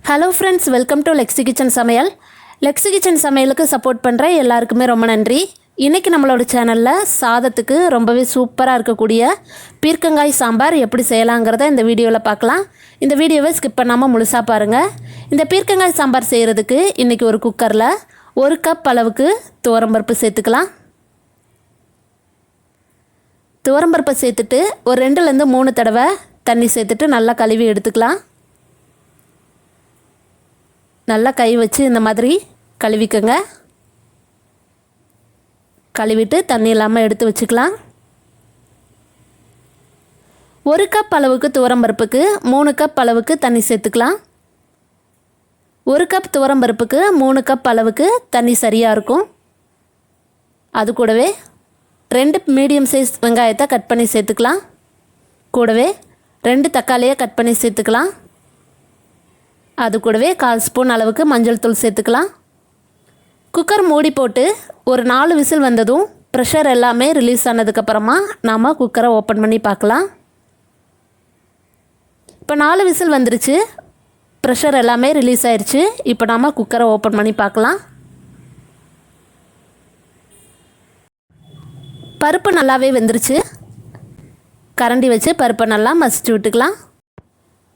Hello friends, welcome to Lexi kitchen சமையல். Lexi kitchen சமையலுக்கு support பண்ணுற எல்லாருக்குமே ரொம்ப நன்றி. இன்றைக்கி நம்மளோட சேனலில் சாதத்துக்கு ரொம்பவே சூப்பராக இருக்கக்கூடிய பீர்க்கங்காய் சாம்பார் எப்படி செய்யலாங்கிறத இந்த வீடியோவில் பார்க்கலாம். இந்த வீடியோவை ஸ்கிப் பண்ணாமல் முழுசாக பாருங்கள். இந்த பீர்க்கங்காய் சாம்பார் செய்கிறதுக்கு இன்றைக்கி ஒரு குக்கரில் 1 கப் அளவுக்கு துவரம்பருப்பு சேர்த்துக்கலாம். துவரம்பருப்பை சேர்த்துட்டு ஒரு 2லேருந்து 3 தடவை தண்ணி சேர்த்துட்டு நல்லா கழுவி எடுத்துக்கலாம். நல்லா கை வச்சு இந்த மாதிரி கழுவிக்கங்க. கழுவிட்டு தண்ணி இல்லாமல் எடுத்து வச்சுக்கலாம். 1 கப் அளவுக்கு துவரம்பருப்புக்கு 3 கப் அளவுக்கு தண்ணி சேர்த்துக்கலாம். 1 கப் துவரம்பருப்புக்கு 3 கப் அளவுக்கு தண்ணி சரியாக இருக்கும். அது கூடவே 2 மீடியம் சைஸ் வெங்காயத்தை கட் பண்ணி சேர்த்துக்கலாம். கூடவே 2 தக்காளியை கட் பண்ணி சேர்த்துக்கலாம். அது கூடவே 1/4 ஸ்பூன் அளவுக்கு மஞ்சள் தூள் சேர்த்துக்கலாம். குக்கர் மூடி போட்டு ஒரு 4 விசில் வந்ததும் ப்ரெஷர் எல்லாமே ரிலீஸ் ஆனதுக்கப்புறமா நாம் குக்கரை ஓப்பன் பண்ணி பார்க்கலாம். இப்போ 4 விசில் வந்துருச்சு, ப்ரெஷர் எல்லாமே ரிலீஸ் ஆயிடுச்சு. இப்போ நாம் குக்கரை ஓப்பன் பண்ணி பார்க்கலாம். பருப்பு நல்லாவே வெந்துருச்சு. கரண்டி வச்சு பருப்பை நல்லா மசிச்சு விட்டுக்கலாம்.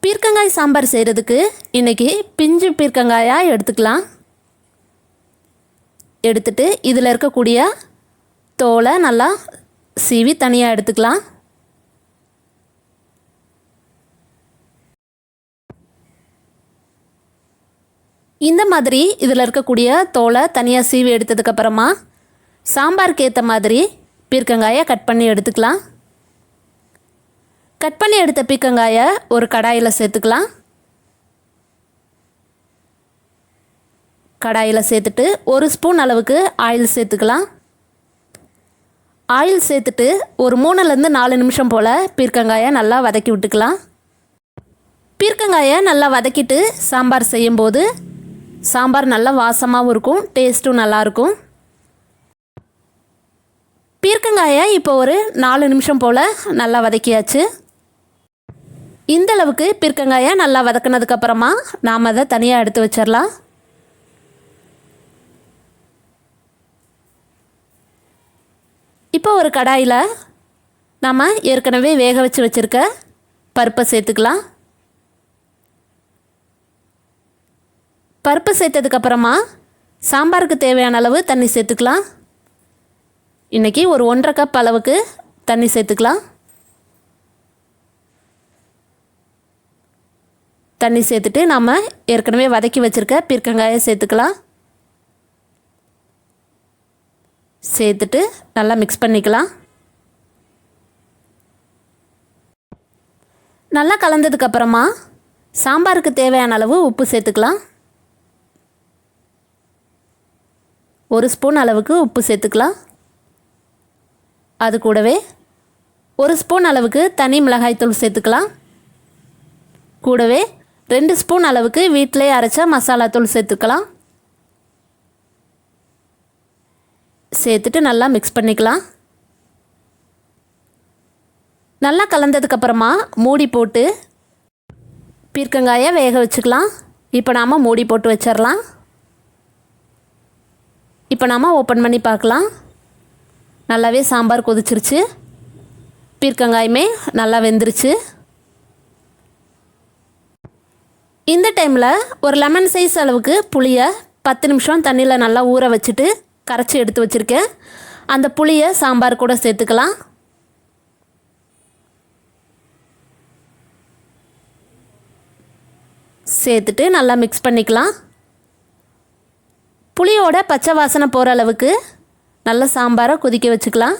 பீர்க்கங்காய் சாம்பார் செய்கிறதுக்கு இன்றைக்கி பிஞ்சு பீர்க்கங்காயாக எடுத்துக்கலாம். எடுத்துட்டு இதில் இருக்கக்கூடிய தோலை நல்லா சீவி தனியாக எடுத்துக்கலாம். இந்த மாதிரி இதில் இருக்கக்கூடிய தோலை தனியாக சீவி எடுத்ததுக்கப்புறமா சாம்பாருக்கு ஏற்ற மாதிரி பீர்க்கங்காயை கட் பண்ணி எடுத்துக்கலாம். கட் பண்ணி எடுத்த பீர்க்கங்காயை ஒரு கடாயில் சேர்த்துக்கலாம். கடாயில் சேர்த்துட்டு 1 ஸ்பூன் அளவுக்கு ஆயில் சேர்த்துக்கலாம். ஆயில் சேர்த்துட்டு ஒரு 3லேருந்து 4 நிமிஷம் போல் பீர்க்கங்காயை நல்லா வதக்கி விட்டுக்கலாம். பீர்க்கங்காயை நல்லா வதக்கிட்டு சாம்பார் செய்யும்போது சாம்பார் நல்லா வாசமாகவும் இருக்கும், டேஸ்ட்டும் நல்லாயிருக்கும். பீர்க்கங்காயை இப்போ ஒரு 4 நிமிஷம் போல் நல்லா வதக்கியாச்சு. இந்த அளவுக்கு பீர்க்கங்காயை நல்லா வதக்கினதுக்கப்புறமா நாம் அதை தனியாக எடுத்து வச்சிடலாம். இப்போ ஒரு கடாயில் நாம் ஏற்கனவே வேக வச்சு வச்சுருக்க பருப்பை சேர்த்துக்கலாம். பருப்பு சேர்த்ததுக்கப்புறமா சாம்பாருக்கு தேவையான அளவு தண்ணி சேர்த்துக்கலாம். இன்றைக்கி ஒரு 1.5 கப் அளவுக்கு தண்ணி சேர்த்துக்கலாம். தண்ணி சேர்த்துட்டு நாம் ஏற்கனவே வதக்கி வச்சுருக்க பீர்க்கங்காயை சேர்த்துக்கலாம். சேர்த்துட்டு நல்லா மிக்ஸ் பண்ணிக்கலாம். நல்லா கலந்ததுக்கப்புறமா சாம்பாருக்கு தேவையான அளவு உப்பு சேர்த்துக்கலாம். 1 ஸ்பூன் அளவுக்கு உப்பு சேர்த்துக்கலாம். அது கூடவே 1 ஸ்பூன் அளவுக்கு தனி மிளகாய்த்தூள் சேர்த்துக்கலாம். கூடவே 2 ஸ்பூன் அளவுக்கு வீட்டிலே அரைச்ச மசாலாத்தூள் சேர்த்துக்கலாம். சேர்த்துட்டு நல்லா மிக்ஸ் பண்ணிக்கலாம். நல்லா கலந்ததுக்கப்புறமா மூடி போட்டு பீர்க்கங்காயை வேக வச்சுக்கலாம். இப்போ நாம் மூடி போட்டு வச்சிடலாம். இப்போ நாம் ஓப்பன் பண்ணி பார்க்கலாம். நல்லாவே சாம்பார் கொதிச்சிருச்சு. பீர்க்கங்காயுமே நல்லா வெந்துருச்சு. இந்த டைமில் ஒரு லெமன் சைஸ் அளவுக்கு புளியை 10 நிமிஷம் தண்ணியில் நல்லா ஊற வச்சுட்டு கரைச்சி எடுத்து வச்சுருக்கேன். அந்த புளியை சாம்பார் கூட சேர்த்துக்கலாம். சேர்த்துட்டு நல்லா மிக்ஸ் பண்ணிக்கலாம். புளியோட பச்சை வாசனை போகிற அளவுக்கு நல்லா சாம்பாரை கொதிக்க வச்சுக்கலாம்.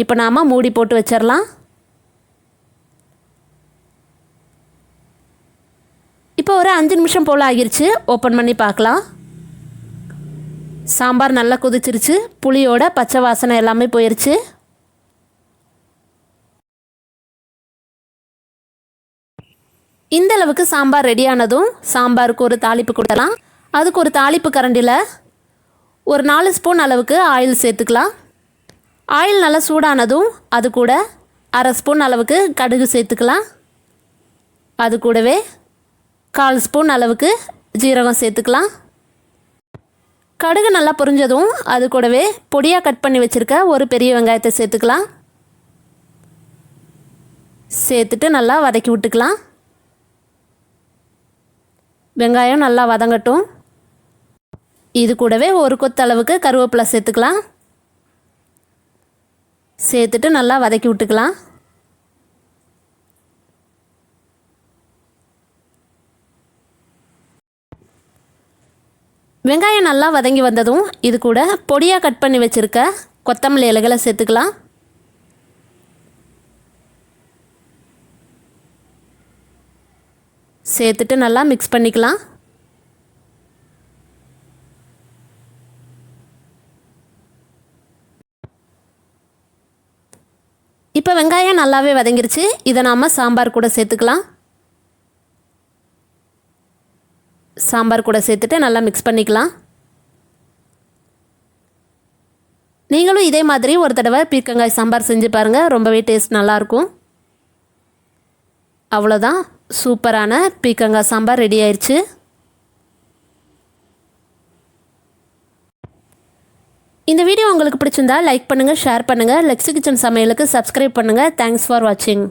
இப்போ நாம் மூடி போட்டு வச்சிடலாம். இப்போ ஒரு 5 நிமிஷம் போல் ஆகிருச்சு. ஓப்பன் பண்ணி பார்க்கலாம். சாம்பார் நல்லா கொதிச்சிருச்சு. புளியோட பச்சை வாசனை எல்லாமே போயிடுச்சு. இந்த அளவுக்கு சாம்பார் ரெடியானதும் சாம்பாருக்கு ஒரு தாளிப்பு கொடுக்கலாம். அதுக்கு ஒரு தாளிப்பு கரண்டியில் ஒரு 4 ஸ்பூன் அளவுக்கு ஆயில் சேர்த்துக்கலாம். ஆயில் நல்லா சூடானதும் அது கூட 1/2 ஸ்பூன் அளவுக்கு கடுகு சேர்த்துக்கலாம். அது கூடவே 1/4 ஸ்பூன் அளவுக்கு ஜீரகம் சேர்த்துக்கலாம். கடுகு நல்லா பொரிஞ்சதும் அது கூடவே பொடியாக கட் பண்ணி வச்சுருக்க ஒரு பெரிய வெங்காயத்தை சேர்த்துக்கலாம். சேர்த்துட்டு நல்லா வதக்கி விட்டுக்கலாம். வெங்காயம் நல்லா வதங்கட்டும். இது கூடவே ஒரு கொத்து அளவுக்கு கருவேப்பிலை சேர்த்துக்கலாம். சேர்த்துட்டு நல்லா வதக்கி விட்டுக்கலாம். வெங்காயம் நல்லா வதங்கி வந்ததும் இது கூட பொடியாக கட் பண்ணி வச்சுருக்க கொத்தமல்லி இலைகளை சேர்த்துக்கலாம். சேர்த்துட்டு நல்லா மிக்ஸ் பண்ணிக்கலாம். இப்போ வெங்காயம் நல்லாவே வதங்கிருச்சு. இதை நாம் சாம்பார் கூட சேர்த்துக்கலாம். சாம்பார் கூட சேர்த்துட்டு நல்லா மிக்ஸ் பண்ணிக்கலாம். நீங்களும் இதே மாதிரி ஒரு தடவை பீர்க்கங்காய் சாம்பார் செஞ்சு பாருங்கள். ரொம்பவே டேஸ்ட் நல்லாயிருக்கும். அவ்வளோதான், சூப்பரான பீர்க்கங்காய் சாம்பார் ரெடி ஆயிடுச்சு. இந்த வீடியோ உங்களுக்கு பிடிச்சிருந்தா லைக் பண்ணுங்கள், ஷேர் பண்ணுங்கள். லெக்ஸி கிச்சன் சமையலுக்கு சப்ஸ்கிரைப் பண்ணுங்கள். தேங்க்ஸ் ஃபார் வாட்சிங்.